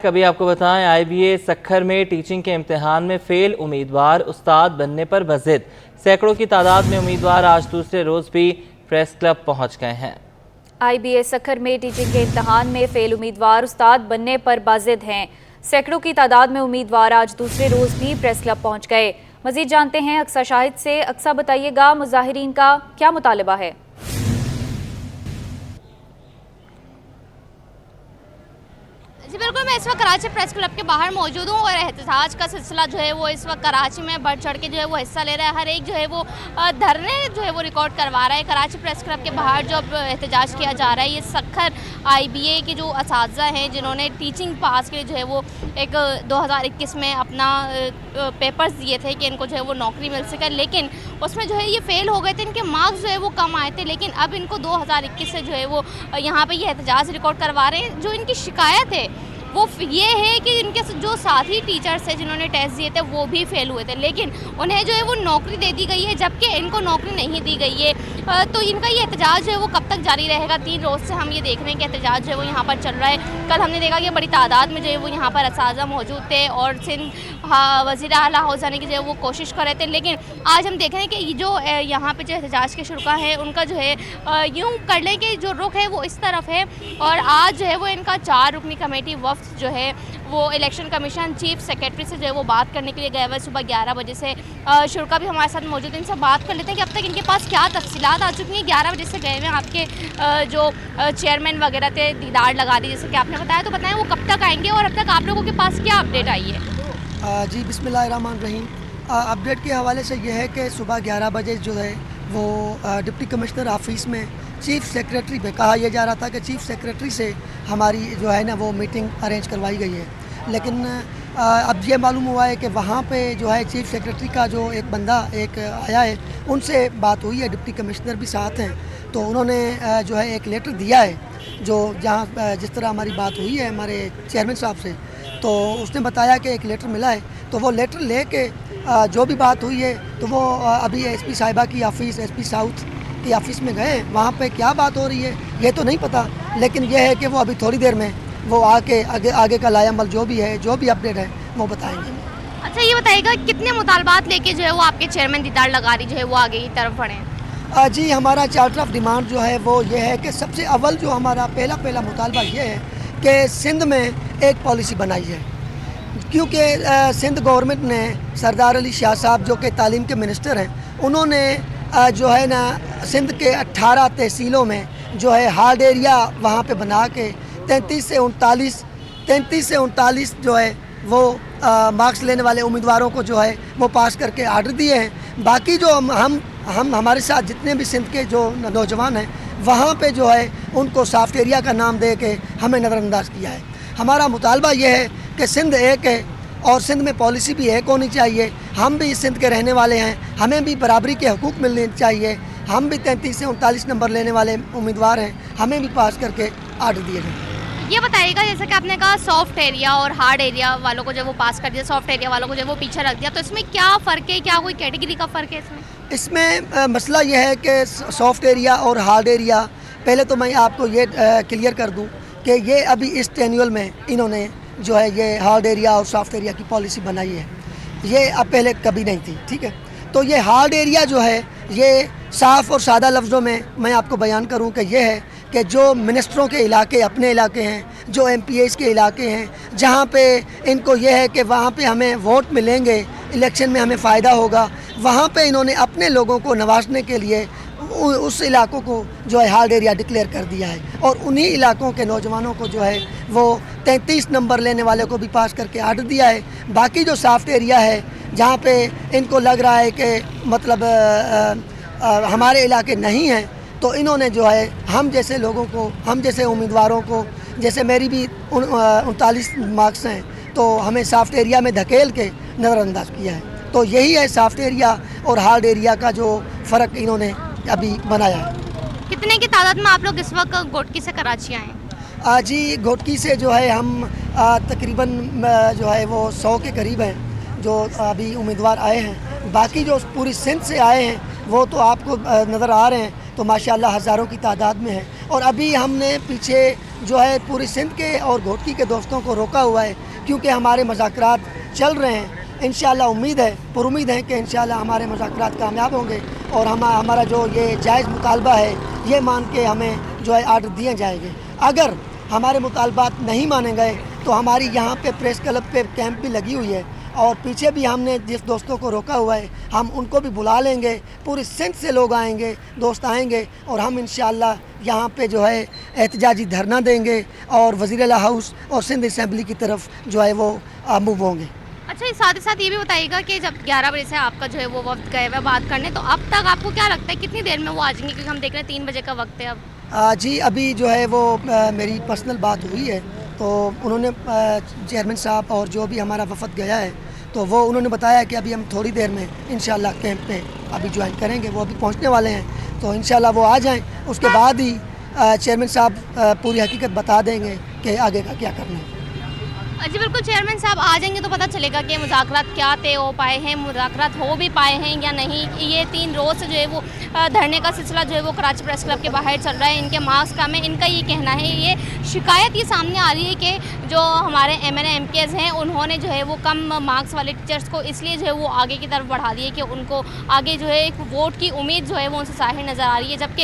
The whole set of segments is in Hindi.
कभी आपको बताएं, आईबीए सक्खर में टीचिंग के इम्तिहान में फेल उम्मीदवार उस्ताद बनने पर बज़िद। सैकड़ों की तादाद में उम्मीदवार आज दूसरे रोज़ भी प्रेस क्लब पहुंच गए हैं। आईबीए सक्खर में टीचिंग के इम्तिहान में फेल उम्मीदवार उस्ताद बनने पर बाजिद हैं। सैकड़ों की तादाद में उम्मीदवार आज दूसरे रोज़ भी प्रेस क्लब पहुंच गए। मज़ीद जानते हैं अक्सा शाहिद से। अक्सा, बताइएगा मुजाहिरीन का क्या मुतालबा है? जी बिल्कुल, मैं इस वक्त कराची प्रेस क्लब के बाहर मौजूद हूँ और एहतजाज का सिलसिला जो है वो इस वक्त कराची में बढ़ चढ़ के जो है वो हिस्सा ले रहा है। हर एक जो है वो धरने जो है वो रिकॉर्ड करवा रहा है। कराची प्रेस क्लब के बाहर जो एहतजाज किया जा रहा है, ये सक्खर आईबीए के जो असातिज़ा हैं जिन्होंने टीचिंग पास के लिए जो है वो एक 2021 में अपना पेपर्स दिए थे कि इनको जो है वो नौकरी मिल सके, लेकिन उसमें जो है ये फेल हो गए थे। इनके मार्क्स जो है वो कम आए थे, लेकिन अब इनको 2021 से जो है वो यहाँ पे ये एहतजाज रिकॉर्ड करवा रहे हैं। जो इनकी शिकायत है वो ये है कि इनके जो साथी टीचर्स हैं जिन्होंने टेस्ट दिए थे वो भी फेल हुए थे, लेकिन उन्हें जो है वो नौकरी दे दी गई है, जबकि इनको नौकरी नहीं दी गई है। तो इनका ये एहतजाज जो है वो कब तक जारी रहेगा? 3 रोज़ से हम ये देख रहे हैं कि एहतजाज जो है वो यहाँ पर चल रहा है। कल हमने देखा कि बड़ी तादाद में जो है वो यहाँ पर असातिज़ा मौजूद थे और सिंध वज़ीर आला हाउस जाने की जो है वो कोशिश कर रहे थे, लेकिन आज हम देख रहे हैं कि जो यहाँ पर जो एहतजाज के शुरा हैं उनका जो है यूँ कर लें कि जो रुख है वो इस तरफ है। और आज जो है वो इनका 4 रुकनी कमेटी वफ़द जो है वो इलेक्शन कमीशन चीफ सेक्रेटरी से जो है वो बात करने के लिए गए हुए। सुबह 11 बजे से शुरा भी हमारे साथ मौजूद है, इनसे बात कर लेते हैं कि अब तक इनके पास क्या तफसीलात आ चुकी हैं। 11 बजे से गए हुए आपके जो चेयरमैन वगैरह थे, दीदार लगा दी जैसे कि आपने बताया, तो बताएं वो कब तक आएंगे और अब तक आप लोगों के पास क्या अपडेट आई है? जी बिस्मिल्लाहिर्रहमानिर्रहीम। अपडेट के हवाले से यह है कि सुबह 11 बजे जो है वो डिप्टी कमिश्नर ऑफिस में चीफ़ सेक्रेटरी पे कहा यह जा रहा था कि चीफ़ सेक्रेटरी से हमारी जो है ना वो मीटिंग अरेंज करवाई गई है, लेकिन अब ये मालूम हुआ है कि वहाँ पे जो है चीफ़ सेक्रेटरी का जो एक बंदा एक आया है, उनसे बात हुई है, डिप्टी कमिश्नर भी साथ हैं, तो उन्होंने जो है एक लेटर दिया है जो जहाँ जिस तरह हमारी बात हुई है हमारे चेयरमैन साहब से, तो उसने बताया कि एक लेटर मिला है, तो वो लेटर ले के जो भी बात हुई है तो वो अभी एसपी साहिबा की ऑफ़िस, एसपी साउथ की ऑफ़िस में गए। वहाँ पे क्या बात हो रही है ये तो नहीं पता, लेकिन यह है कि वो अभी थोड़ी देर में वो आके आगे का लायामल जो भी है, जो भी अपडेट है वो बताएंगे। अच्छा, ये बताइएगा कितने मुतालबात लेके जो है वो आपके चेयरमैन दीदार लगारी जो है वो आगे की तरफ बढ़े? जी, हमारा चार्टर ऑफ डिमांड जो है वो ये है कि सबसे अव्वल जो हमारा पहला मुतालबा ये है कि सिंध में एक पॉलिसी बनाई है, क्योंकि सिंध गवर्नमेंट ने सरदार अली शाह साहब जो कि तालीम के मिनिस्टर हैं, उन्होंने जो है ना सिंध के 18 तहसीलों में जो है हार्ड एरिया वहाँ पे बना के 33 से 39 जो है वो मार्क्स लेने वाले उम्मीदवारों को जो है वो पास करके आर्डर दिए हैं। बाकी जो हम हमारे साथ जितने भी सिंध के जो नौजवान हैं वहाँ पे जो है उनको सॉफ्ट एरिया का नाम दे के हमें नज़रअंदाज किया है। हमारा मुतालबा ये है कि सिंध एक है और सिंध में पॉलिसी भी एक होनी चाहिए। हम भी सिंध के रहने वाले हैं, हमें भी बराबरी के हकूक़ मिलने चाहिए। हम भी 33 से 39 नंबर लेने वाले उम्मीदवार हैं, हमें भी पास करके आर्डर दिए गए। ये बताइएगा, जैसे कि आपने कहा सॉफ्ट एरिया और हार्ड एरिया वालों को जब वो पास कर दिया, सॉफ्ट एरिया वालों को जब वो पीछे रख दिया, तो इसमें क्या फ़र्क है? क्या कोई कैटेगरी का फ़र्क है इसमें मसला यह है कि सॉफ्ट एरिया और हार्ड एरिया, पहले तो मैं आपको ये क्लियर कर दूँ कि ये अभी इस टेन्यूअल में इन्होंने जो है ये हार्ड एरिया और सॉफ्ट एरिया की पॉलिसी बनाई है, ये अब पहले कभी नहीं थी, ठीक है। तो ये हार्ड एरिया जो है ये साफ़ और सादा लफ्ज़ों में मैं आपको बयान करूं कि ये है कि जो मिनिस्टरों के इलाके अपने इलाके हैं, जो एमपीएस के इलाके हैं, जहां पे इनको ये है कि वहां पे हमें वोट मिलेंगे, इलेक्शन में हमें फ़ायदा होगा, वहां पे इन्होंने अपने लोगों को नवाजने के लिए उस इलाकों को जो है हार्ड एरिया डिक्लेयर कर दिया है, और उन्हीं इलाकों के नौजवानों को जो है वो 33 नंबर लेने वाले को भी पास करके आर्डर दिया है। बाकी जो सॉफ्ट एरिया है जहाँ पे इनको लग रहा है कि मतलब हमारे इलाके नहीं हैं, तो इन्होंने जो है हम जैसे लोगों को, हम जैसे उम्मीदवारों को, जैसे मेरी भी 39 मार्क्स हैं, तो हमें सॉफ्ट एरिया में धकेल के नज़रअंदाज किया है। तो यही है सॉफ्ट एरिया और हार्ड एरिया का जो फ़र्क इन्होंने अभी बनाया है। कितने की तादाद में आप लोग इस वक्त घोटकी से कराची आए? जी, घोटकी से जो है हम तकरीबन जो है वो 100 के करीब हैं जो अभी उम्मीदवार आए हैं। बाकी जो पूरी सिंध से आए हैं वो तो आपको नज़र आ रहे हैं, तो माशाल्लाह हज़ारों की तादाद में है। और अभी हमने पीछे जो है पूरी सिंध के और घोटकी के दोस्तों को रोका हुआ है, क्योंकि हमारे मुज़ाकरात चल रहे हैं। इंशाल्लाह उम्मीद है, पुरुम्मीद है कि इंशाल्लाह हमारे मुज़ाकरात कामयाब होंगे और हमारा जो ये जायज़ मुतालबा है ये मान के हमें जो है आर्डर दिए जाएंगे। अगर हमारे मुतालबात नहीं माने गए तो हमारी यहाँ पे प्रेस क्लब पे कैंप भी लगी हुई है और पीछे भी हमने जिस दोस्तों को रोका हुआ है हम उनको भी बुला लेंगे। पूरी सिंध से लोग आएंगे, दोस्त आएंगे और हम इंशाल्लाह यहाँ पे जो है एहतजाजी धरना देंगे और वज़ीर आला हाउस और सिंध असम्बली की तरफ जो है वो मूव होंगे। अच्छा, इस साथ ही साथ ये भी बताइएगा कि जब 11 बजे से आपका जो है वो वक्त गए हुए बात करने, तो अब तक आपको क्या लगता है कितनी देर में वो आ जाएंगे? क्योंकि हम देख रहे हैं 3 बजे का वक्त है अब। जी अभी जो है वो मेरी पर्सनल बात हुई है, तो उन्होंने चेयरमैन साहब और जो भी हमारा वफद गया है तो वो उन्होंने बताया कि अभी हम थोड़ी देर में इंशाल्लाह कैंप पे अभी ज्वाइन करेंगे। वो अभी पहुंचने वाले हैं, तो इंशाल्लाह वो आ जाएं, उसके बाद ही चेयरमैन साहब पूरी हकीकत बता देंगे कि आगे का क्या करना है। जी बिल्कुल, चेयरमैन साहब आ जाएंगे तो पता चलेगा कि मुज़ाकरात क्या तय हो पाए हैं, मुज़ाकरात हो भी पाए हैं या नहीं। ये 3 रोज़ से जो है वो धरने का सिलसिला जो है वो कराची प्रेस क्लब के बाहर चल रहा है। इनके मार्क्स कम है, इनका ये कहना है, ये शिकायत ये सामने आ रही है कि जो हमारे MNA MPs हैं उन्होंने जो है वो कम मार्क्स वाले टीचर्स को इसलिए जो है वो आगे की तरफ बढ़ा दिए कि उनको आगे जो है एक वोट की उम्मीद जो है वो उनसे ज़ाहिर नज़र आ रही है। जबकि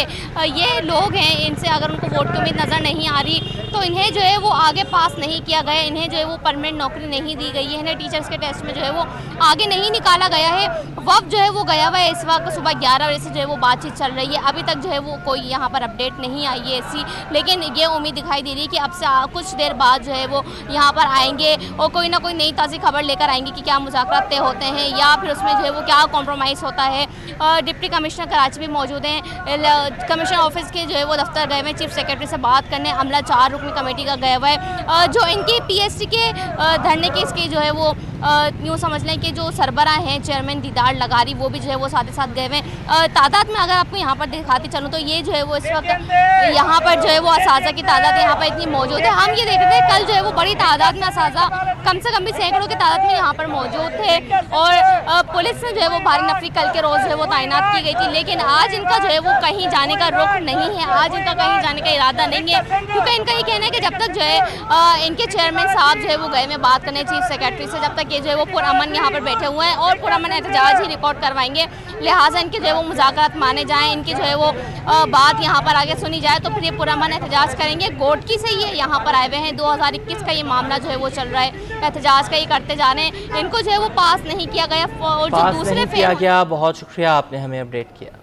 ये लोग हैं, इनसे अगर उनको वोट की उम्मीद नज़र नहीं आ रही तो इन्हें जो है वो आगे पास नहीं किया गया, इन्हें जो है वो परमानेंट नौकरी नहीं दी गई है, इन्हें टीचर्स के टेस्ट में जो है वो आगे नहीं निकाला गया है। वक्त जो है वो गया हुआ है, इस वक्त सुबह 11 बजे से जो है वो बातचीत चल रही है। अभी तक जो है वो कोई यहाँ पर अपडेट नहीं आई है ऐसी, लेकिन ये उम्मीद दिखाई दे रही है कि अब से कुछ देर बाद जो है वो यहाँ पर आएंगे और कोई ना कोई नई ताज़ी खबर लेकर आएंगे कि क्या मुज़ाकरात तय होते हैं या फिर उसमें जो है वो क्या कॉम्प्रोमाइज़ होता है। डिप्टी कमिश्नर कराची भी मौजूद हैं, कमिश्नर ऑफिस के जो है वो दफ्तर गए हुए हैं, चीफ सेक्रेटरी से बात करने। अमला 4 रुकनी कमेटी का गया हुआ है। जो इनकी PSC के धरने की इसकी जो है वो यूँ समझ लें कि जो सरबराह हैं चेयरमैन दीदार लगारी, वो भी जो है वो साथ ही साथ गए हुए हैं। तादाद में अगर आपको यहाँ पर दिखाती चलूँ तो ये जो है वो इस वक्त यहाँ पर जो है वो असाज़ा की तादाद यहाँ पर इतनी मौजूद है। हम ये देख रहे थे कल जो है वो बड़ी तादाद में असाज़ा कम से कम भी सैकड़ों की तादाद में यहाँ पर मौजूद थे और पुलिस में जो है वो भारी नफरी कल के रोज़ जो है वो तैनात की गई थी। लेकिन आज इनका जो है वो कहीं जाने का रुख नहीं है, आज इनका कहीं जाने का इरादा नहीं है, क्योंकि इनका ये कहना है कि जब तक जो है इनके चेयरमैन साहब जो है वो गए में बात करने चीफ सेक्रेटरी से, जब तक ये जो है वो पुरअमन यहाँ पर बैठे हुए हैं और पुरअमन एहतजाज ही रिकॉर्ड करवाएंगे। लिहाजा इनके जो है वो मुज़ाकरात माने जाएँ, इनकी जो है वो बात यहाँ पर आगे सुनी जाए तो फिर ये पुरअमन एहतजाज करेंगे। घोटकी से ये यहाँ पर आए हुए हैं, 2021 का ये मामला जो है वो चल रहा है, एहतजाज का ये करते जा रहे हैं। इनको जो है वो पास नहीं किया गया और जो दूसरे किया गया। बहुत शुक्रिया, आपने हमें अपडेट किया।